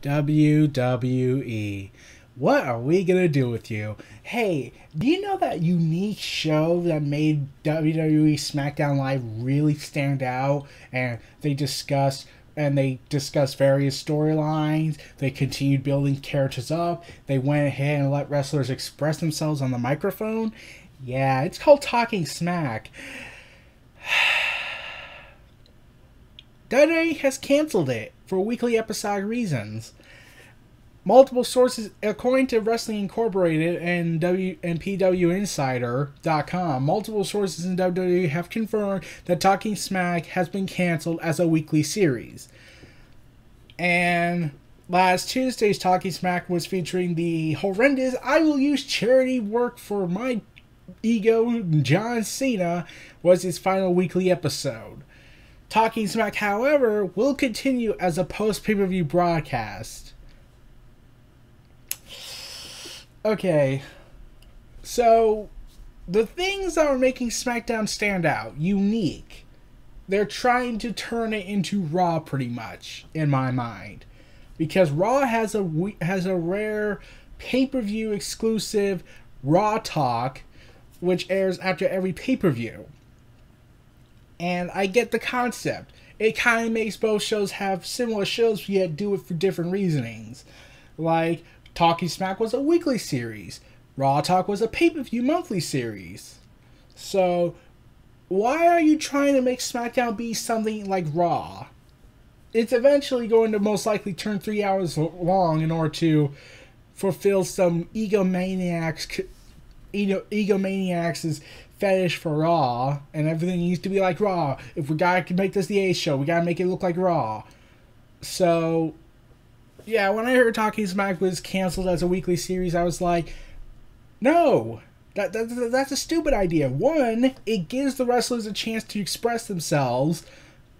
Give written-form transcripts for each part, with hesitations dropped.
WWE. What are we gonna do with you? Hey, do you know that unique show that made WWE SmackDown Live really stand out? And they discussed various storylines. They continued building characters up. They went ahead and let wrestlers express themselves on the microphone. Yeah, it's called Talking Smack. WWE has canceled it for weekly episodic reasons. Multiple sources, according to Wrestling Incorporated and PWInsider.com, multiple sources in WWE have confirmed that Talking Smack has been canceled as a weekly series. And last Tuesday's Talking Smack was featuring the horrendous "I will use charity work for my ego" John Cena was its final weekly episode. Talking Smack, however, will continue as a post-pay-per-view broadcast. Okay, so the things that are making SmackDown stand out, unique, they're trying to turn it into Raw pretty much, in my mind. Because Raw has a rare pay-per-view exclusive Raw Talk, which airs after every pay-per-view. And I get the concept. It kind of makes both shows have similar shows, yet do it for different reasonings. Like, Talking Smack was a weekly series. Raw Talk was a pay-per-view monthly series. So, why are you trying to make SmackDown be something like Raw? It's eventually going to most likely turn 3 hours long in order to fulfill some egomaniacs' fetish for Raw, and everything needs to be like Raw. If we gotta make this the A show, we gotta make it look like Raw. So, yeah, when I heard Talking Smack was canceled as a weekly series, I was like, no, that's a stupid idea. One, it gives the wrestlers a chance to express themselves.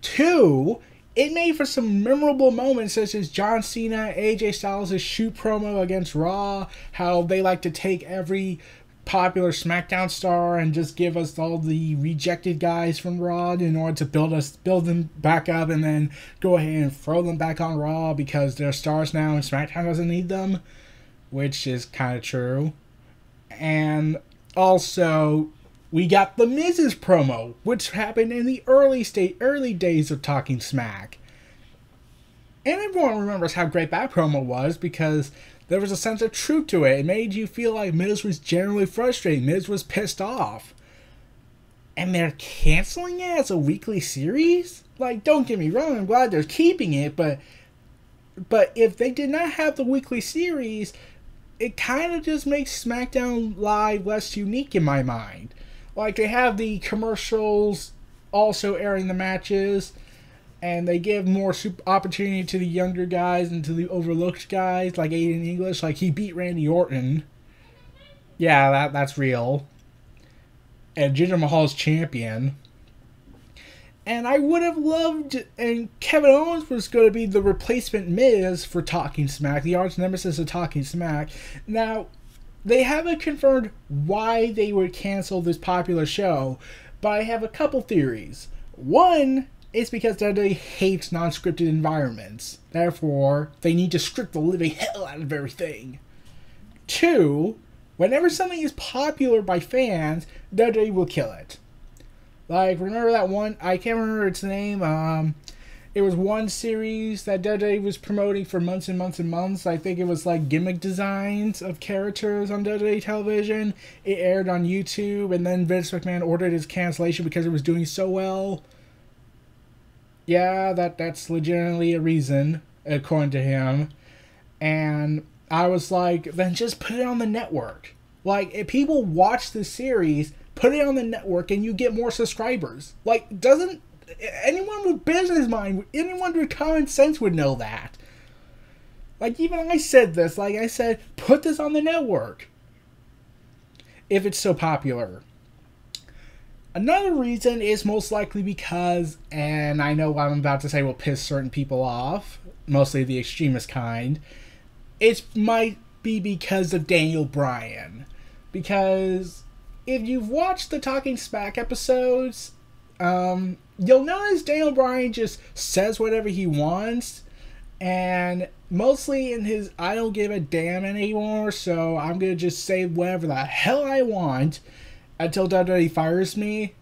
Two, it made for some memorable moments such as John Cena, AJ Styles' shoot promo against Raw, how they like to take every popular SmackDown star and just give us all the rejected guys from Raw in order to build them back up and then go ahead and throw them back on Raw because they're stars now and SmackDown doesn't need them, which is kind of true. And also, we got the Miz's promo, which happened in the early days of Talking Smack. And everyone remembers how great that promo was because there was a sense of truth to it. It made you feel like Miz was generally frustrated. Miz was pissed off. And they're canceling it as a weekly series? Like, don't get me wrong, I'm glad they're keeping it, but if they did not have the weekly series, it kind of just makes SmackDown Live less unique in my mind. Like, they have the commercials also airing the matches, and they give more opportunity to the younger guys and to the overlooked guys, like Aiden English. Like, he beat Randy Orton. Yeah, that's real. And Jinder Mahal's champion. And I would have loved... And Kevin Owens was going to be the replacement Miz for Talking Smack, the arch nemesis of Talking Smack. Now, they haven't confirmed why they would cancel this popular show, but I have a couple theories. One, it's because WWE hates non-scripted environments. Therefore, they need to script the living hell out of everything. Two, whenever something is popular by fans, WWE will kill it. Like, remember that one, I can't remember its name, it was one series that WWE was promoting for months and months and months. I think it was like gimmick designs of characters on WWE television. It aired on YouTube, and then Vince McMahon ordered its cancellation because it was doing so well. Yeah, that's legitimately a reason, according to him. And I was like, then just put it on the network. Like, if people watch the series, put it on the network and you get more subscribers. Like, doesn't anyone with business mind, anyone with common sense would know that. Like, even I said this. Like, I said, put this on the network. If it's so popular. Another reason is most likely because, and I know what I'm about to say will piss certain people off, mostly the extremist kind, it might be because of Daniel Bryan. Because if you've watched the Talking Smack episodes, you'll notice Daniel Bryan just says whatever he wants, And mostly in his I don't give a damn anymore, so I'm going to just say whatever the hell I want until WWE fires me.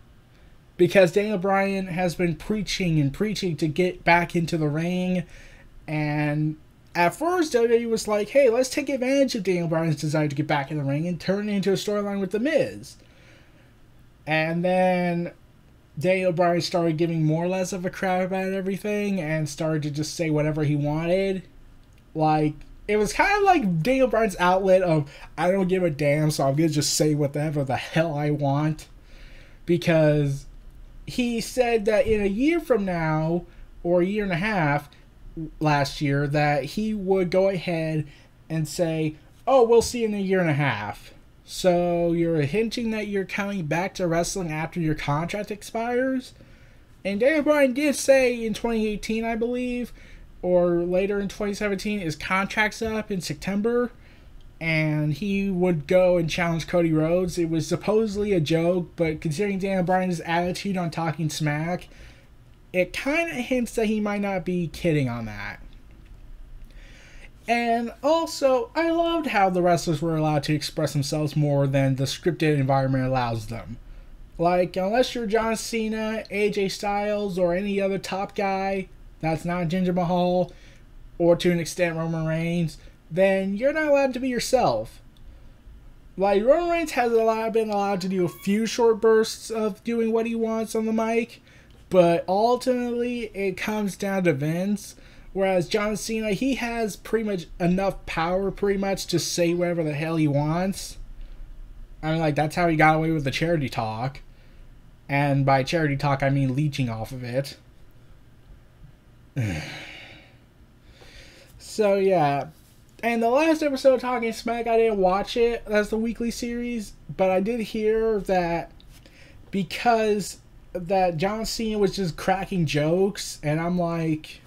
Because Daniel Bryan has been preaching and preaching to get back into the ring. And at first, WWE was like, hey, let's take advantage of Daniel Bryan's desire to get back in the ring and turn it into a storyline with The Miz. And then Daniel Bryan started giving more or less of a crap about everything and started to just say whatever he wanted. Like, it was kind of like Daniel Bryan's outlet of, I don't give a damn, so I'm going to just say whatever the hell I want. Because he said that in a year from now, or a year and a half last year, that he would go ahead and say, oh, we'll see in a year and a half. So you're hinting that you're coming back to wrestling after your contract expires? And Daniel Bryan did say in 2018, I believe, or later in 2017, his contract's up in September, and he would go and challenge Cody Rhodes. It was supposedly a joke, but considering Daniel Bryan's attitude on Talking Smack, it kind of hints that he might not be kidding on that. And also, I loved how the wrestlers were allowed to express themselves more than the scripted environment allows them. Like, unless you're John Cena, AJ Styles, or any other top guy that's not Jinder Mahal, or to an extent Roman Reigns, then you're not allowed to be yourself. Like, Roman Reigns has been allowed to do a few short bursts of doing what he wants on the mic, but ultimately it comes down to Vince. Whereas John Cena, he has pretty much enough power pretty much to say whatever the hell he wants. I mean, like, that's how he got away with the charity talk. And by charity talk, I mean leeching off of it. So, yeah. And the last episode of Talking Smack, I didn't watch it. That's the weekly series. But I did hear that because that John Cena was just cracking jokes. And I'm like,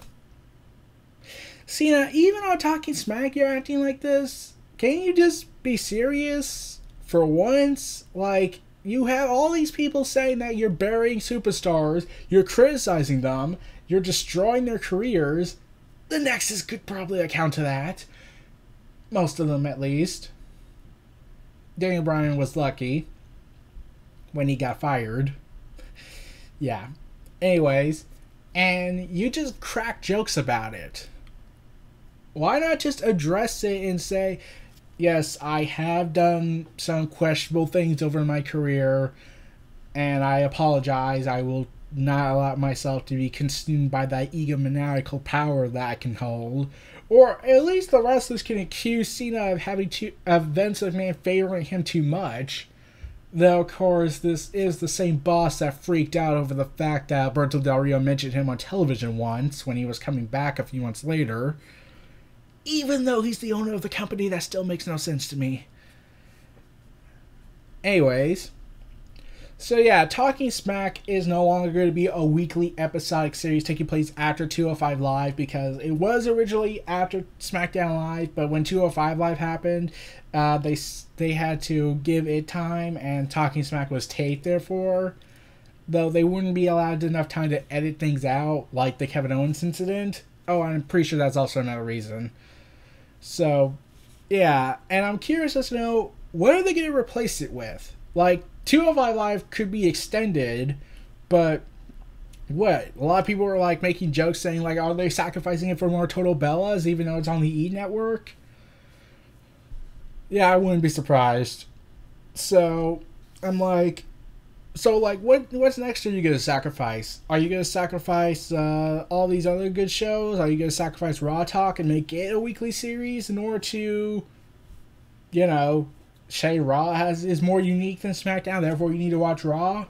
Cena, even on Talking Smack, you're acting like this? Can't you just be serious for once? Like, you have all these people saying that you're burying superstars, you're criticizing them, you're destroying their careers. The Nexus could probably account to that. Most of them, at least. Daniel Bryan was lucky when he got fired. Yeah. Anyways, and you just crack jokes about it. Why not just address it and say, yes, I have done some questionable things over my career, and I apologize. I will not allow myself to be consumed by that egomaniacal power that I can hold. Or at least the wrestlers can accuse Cena of Vince McMahon favoring him too much. Though, of course, this is the same boss that freaked out over the fact that Alberto Del Rio mentioned him on television once when he was coming back a few months later. Even though he's the owner of the company, that still makes no sense to me. Anyways. So yeah, Talking Smack is no longer going to be a weekly episodic series taking place after 205 Live, because it was originally after SmackDown Live, but when 205 Live happened, they had to give it time, and Talking Smack was taped therefore. Though they wouldn't be allowed enough time to edit things out, like the Kevin Owens incident. Oh, I'm pretty sure that's also another reason. So, yeah, and I'm curious as to know, what are they going to replace it with? Like, 205 Live could be extended, but what? A lot of people are, like, making jokes saying, like, are they sacrificing it for more Total Bellas, even though it's on the E! Network? Yeah, I wouldn't be surprised. So, I'm like, what's next are you going to sacrifice? Are you going to sacrifice all these other good shows? Are you going to sacrifice Raw Talk and make it a weekly series in order to, you know, say Raw is more unique than SmackDown, therefore you need to watch Raw?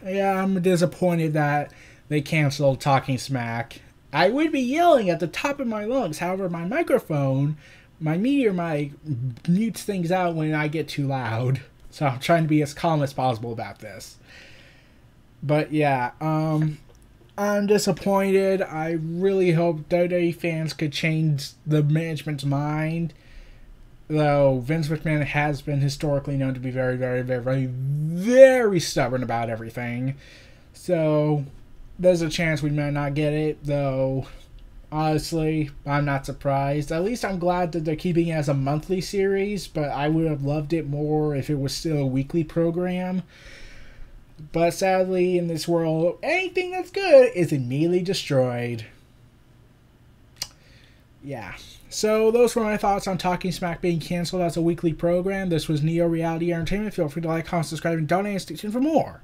Yeah, I'm disappointed that they canceled Talking Smack. I would be yelling at the top of my lungs, however, my microphone, my meteor mic, mutes things out when I get too loud. So I'm trying to be as calm as possible about this. But yeah, I'm disappointed. I really hope WWE fans could change the management's mind. Though Vince McMahon has been historically known to be very, very, very, very, very stubborn about everything. So, there's a chance we might not get it, though. Honestly, I'm not surprised. At least I'm glad that they're keeping it as a monthly series, but I would have loved it more if it was still a weekly program. But sadly, in this world, anything that's good is immediately destroyed. Yeah. So those were my thoughts on Talking Smack being canceled as a weekly program. This was Neo Reality Entertainment. Feel free to like, comment, subscribe, and donate, and stay tuned for more.